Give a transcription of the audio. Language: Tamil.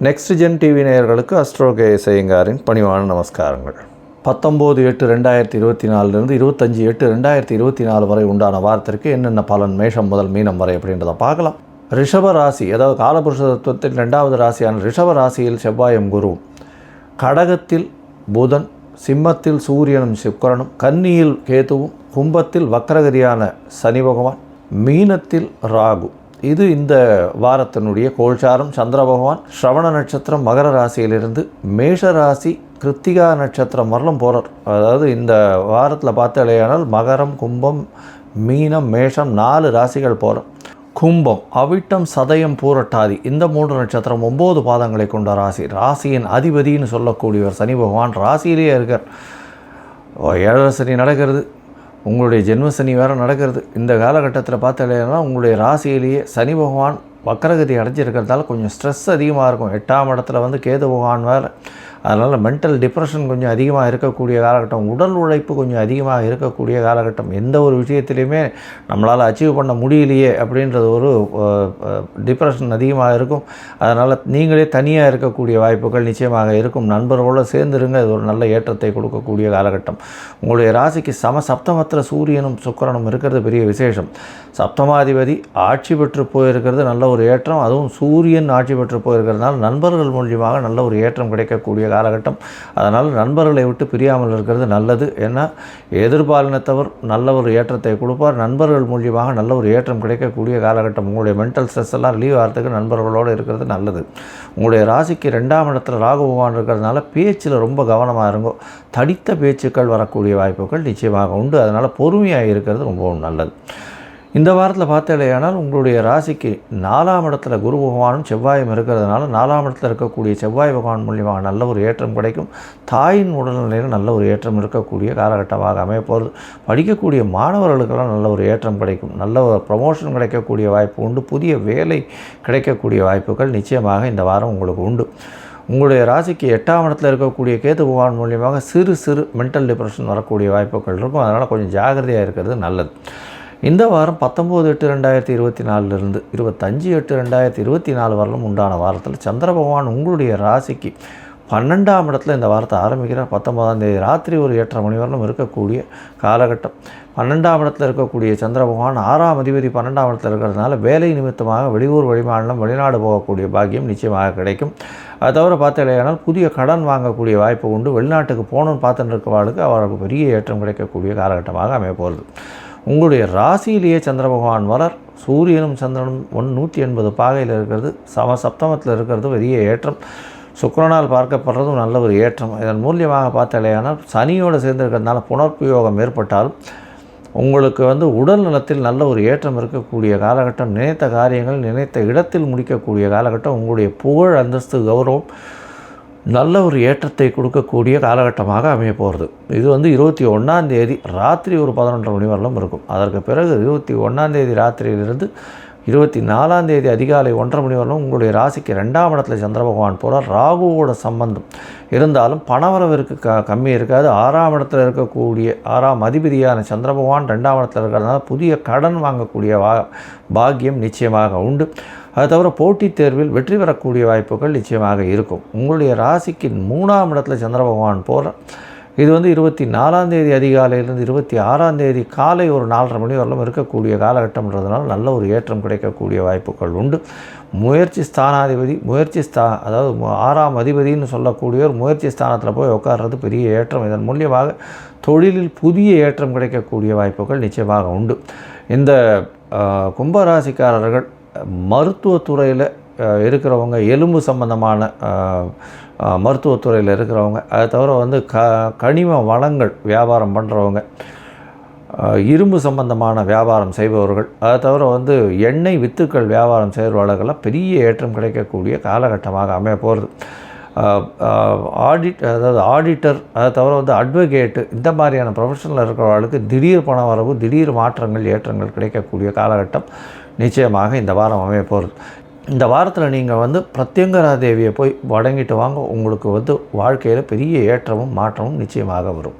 நெக்ஸ்ட் ஜென் டிவி நேயர்களுக்கு அஸ்ட்ரோ கேஎஸ் ஐயங்காரின் பணிவான நமஸ்காரங்கள். 19/8/2024 25/8/2024 வரை உண்டான வாரத்திற்கு என்னென்ன பலன் மேஷம் முதல் மீனம் வரை அப்படின்றத பார்க்கலாம். ரிஷப ராசி, அதாவது காலபுருஷ தத்துவத்தில் 2வது ராசியான ரிஷப ராசியில் செவ்வாயும் குருவும், கடகத்தில் புதன், சிம்மத்தில் சூரியனும் சுக்கிரனும், கன்னியில் கேதுவும், கும்பத்தில் வக்ரகதியான சனி பகவான், மீனத்தில் ராகு. இது இந்த வாரத்தினுடைய கோல்சாரம். சந்திர பகவான் ஸ்ரவண நட்சத்திரம் மகர ராசியிலிருந்து மேஷ ராசி கிருத்திகா நட்சத்திரம் வரலும் போகிறார். அதாவது இந்த வாரத்தில் பார்த்தாலேயானால் மகரம், கும்பம், மீனம், மேஷம் 4 ராசிகள் போகிறோம். கும்பம், அவிட்டம், சதயம், பூரட்டாதி இந்த 3 நட்சத்திரம் 9 பாதங்களை கொண்ட ராசி. ராசியின் அதிபதினு சொல்லக்கூடியவர் சனி பகவான் ராசியிலேயே இருக்கார். 7 சனி நடக்கிறது, உங்களுடைய ஜென்மசனி வேறு நடக்கிறது. இந்த காலகட்டத்தில் பார்த்தாலேனா உங்களுடைய ராசியிலேயே சனி பகவான் வக்ரகதி அடைஞ்சிருக்கிறதால கொஞ்சம் ஸ்ட்ரெஸ் அதிகமாக இருக்கும். 8ஆம் இடத்துல கேது பகவான் வேறு, அதனால் மென்டல் டிப்ரெஷன் கொஞ்சம் அதிகமாக இருக்கக்கூடிய காலகட்டம். உடல் உழைப்பு கொஞ்சம் அதிகமாக இருக்கக்கூடிய காலகட்டம். எந்த ஒரு விஷயத்துலையுமே நம்மளால் அச்சீவ் பண்ண முடியலையே அப்படின்றது ஒரு டிப்ரெஷன் அதிகமாக இருக்கும். அதனால் நீங்களே தனியாக இருக்கக்கூடிய வாய்ப்புகள் நிச்சயமாக இருக்கும். நண்பர்களோடு சேர்ந்துருங்க, இது ஒரு நல்ல ஏற்றத்தை கொடுக்கக்கூடிய காலகட்டம். உங்களுடைய ராசிக்கு சப்தமத்தில் சூரியனும் சுக்கிரனும் இருக்கிறது பெரிய விசேஷம். சப்தமாதிபதி ஆட்சி பெற்று போயிருக்கிறது நல்ல ஒரு ஏற்றம். அதுவும் சூரியன் ஆட்சி பெற்று போயிருக்கிறதுனால நண்பர்கள் மூலியமாக நல்ல ஒரு ஏற்றம் கிடைக்கக்கூடிய காலகட்டம். அதனால் நண்பர்களை விட்டு பிரியாமல் இருக்கிறது நல்லது. ஏன்னா எதிர்பாலினத்தவர் நல்ல ஒரு ஏற்றத்தை கொடுப்பார். நண்பர்கள் மூலியமாக நல்ல ஒரு ஏற்றம் கிடைக்கக்கூடிய காலகட்டம். உங்களுடைய மென்டல் ஸ்ட்ரெஸ் எல்லாம் ரிலீவ் ஆகிறதுக்கு நண்பர்களோடு இருக்கிறது நல்லது. உங்களுடைய ராசிக்கு 2ஆம் இடத்துல ராகு பகவான் இருக்கிறதுனால பேச்சில் ரொம்ப கவனமாக இருங்கோ. தடித்த பேச்சுக்கள் வரக்கூடிய வாய்ப்புகள் நிச்சயமாக உண்டு. அதனால் பொறுமையாக இருக்கிறது ரொம்பவும் நல்லது. இந்த வாரத்தில் பார்த்தாலேயானால் உங்களுடைய ராசிக்கு 4ஆம் இடத்துல குரு பகவானும் செவ்வாயும் இருக்கிறதுனால 4ஆம் இடத்துல இருக்கக்கூடிய செவ்வாய் பகவான் மூலியமாக நல்ல ஒரு ஏற்றம் கிடைக்கும். தாயின் உடல்நிலையில் நல்ல ஒரு ஏற்றம் இருக்கக்கூடிய காலகட்டமாக அமைய போகிறது. படிக்கக்கூடிய மாணவர்களுக்கெல்லாம் நல்ல ஒரு ஏற்றம் கிடைக்கும். நல்ல ஒரு ப்ரமோஷன் கிடைக்கக்கூடிய வாய்ப்பு உண்டு. புதிய வேலை கிடைக்கக்கூடிய வாய்ப்புகள் நிச்சயமாக இந்த வாரம் உங்களுக்கு உண்டு. உங்களுடைய ராசிக்கு 8ஆம் இடத்துல இருக்கக்கூடிய கேது பகவான் மூலியமாக சிறு மென்டல் டிப்ரெஷன் வரக்கூடிய வாய்ப்புகள் இருக்கும். அதனால் கொஞ்சம் ஜாகிரதையாக இருக்கிறது நல்லது. இந்த வாரம் 19/8/2024 25/8/2024 வரலும் உண்டான வாரத்தில் சந்திர பகவான் உங்களுடைய ராசிக்கு 12ஆம் இடத்துல இந்த வாரத்தை ஆரம்பிக்கிறார். 19ஆம் தேதி ராத்திரி ஒரு 8:30 மணி வரலும் இருக்கக்கூடிய காலகட்டம். 12ஆம் இடத்துல இருக்கக்கூடிய சந்திர பகவான் 6ஆம் அதிபதி 12ஆம் இடத்துல இருக்கிறதுனால வேலை நிமித்தமாக வெளியூர், வெளிமாநிலம், வெளிநாடு போகக்கூடிய பாக்கியம் நிச்சயமாக கிடைக்கும். அது தவிர பார்த்தாலேயானால் புதிய கடன் வாங்கக்கூடிய வாய்ப்பு உண்டு. வெளிநாட்டுக்கு போகணும்னு பார்த்துட்டு இருக்கவாளுக்கு அவருக்கு பெரிய ஏற்றம் கிடைக்கக்கூடிய காலகட்டமாக அமைய போகிறது. உங்களுடைய ராசியிலேயே சந்திர பகவான் வளர். சூரியனும் சந்திரனும் 180 பாகையில் இருக்கிறது. சப்தமத்தில் இருக்கிறது பெரிய ஏற்றம். சுக்கிரனால் பார்க்கப்படுறதும் நல்ல ஒரு ஏற்றம். இதன் மூலியமாக பார்த்தாலேயானால் சனியோடு சேர்ந்திருக்கிறதுனால புனர்பியோகம் ஏற்பட்டாலும் உங்களுக்கு உடல் நலத்தில் நல்ல ஒரு ஏற்றம் இருக்கக்கூடிய காலகட்டம். நினைத்த காரியங்கள் நினைத்த இடத்தில் முடிக்கக்கூடிய காலகட்டம். உங்களுடைய புகழ், அந்தஸ்து, கௌரவம் நல்ல ஒரு ஏற்றத்தை கொடுக்கக்கூடிய காலகட்டமாக அமைய போகிறது. இது 21ஆம் தேதி ராத்திரி ஒரு 11:30 மணி வரலும் இருக்கும். அதற்கு பிறகு 21ஆம் தேதி ராத்திரியிலிருந்து 24ஆம் தேதி அதிகாலை 1:30 மணி வரலும் உங்களுடைய ராசிக்கு 2ஆம் இடத்துல சந்திர பகவான் போகிறார். ராகுவோட சம்பந்தம் இருந்தாலும் பணவரவிற்கு கம்மி இருக்காது. 6ஆம் இடத்துல இருக்கக்கூடிய 6ஆம் அதிபதியான சந்திர பகவான் 2ஆம் இடத்துல இருக்கிறதுனால புதிய கடன் வாங்கக்கூடிய பாக்கியம் நிச்சயமாக உண்டு. அது தவிர போட்டித் தேர்வில் வெற்றி பெறக்கூடிய வாய்ப்புகள் நிச்சயமாக இருக்கும். உங்களுடைய ராசிக்கு 3ஆம் இடத்துல சந்திர பகவான் போகிறார். இது 24ஆம் தேதி அதிகாலையிலிருந்து 26ஆம் தேதி காலை ஒரு 4:30 மணி வரலும் இருக்கக்கூடிய காலகட்டம்ன்றதுனால நல்ல ஒரு ஏற்றம் கிடைக்கக்கூடிய வாய்ப்புகள் உண்டு. முயற்சி ஸ்தானாதிபதி அதாவது 6ஆம் அதிபதினு சொல்லக்கூடியவர் முயற்சி ஸ்தானத்தில் போய் உட்கார்றது பெரிய ஏற்றம். இதன் மூலியமாக தொழிலில் புதிய ஏற்றம் கிடைக்கக்கூடிய வாய்ப்புகள் நிச்சயமாக உண்டு. இந்த கும்பராசிக்காரர்கள் மருத்துவத்துறையில் இருக்கிறவங்க, எலும்பு சம்பந்தமான மருத்துவத்துறையில் இருக்கிறவங்க, அதை தவிர கனிம வளங்கள் வியாபாரம் பண்ணுறவங்க, இரும்பு சம்பந்தமான வியாபாரம் செய்பவர்கள், அதை தவிர எண்ணெய் வித்துக்கள் வியாபாரம் செய்கிறவர்களெல்லாம் பெரிய ஏற்றம் கிடைக்கக்கூடிய காலகட்டமாக அமைய போகிறது. ஆடிட்டர், அதை தவிர அட்வொகேட்டு, இந்த மாதிரியான ப்ரொஃபஷனில் இருக்கிறவர்களுக்கு திடீர் பண வரவு, திடீர் மாற்றங்கள், ஏற்றங்கள் கிடைக்கக்கூடிய காலகட்டம் நிச்சயமாக இந்த வாரம் அமைய போகிறது. இந்த வாரத்தில் நீங்கள் பிரத்யங்கரா தேவியை போய் வணங்கிட்டு வாங்க. உங்களுக்கு வாழ்க்கையில் பெரிய ஏற்றமும் மாற்றமும் நிச்சயமாக வரும்.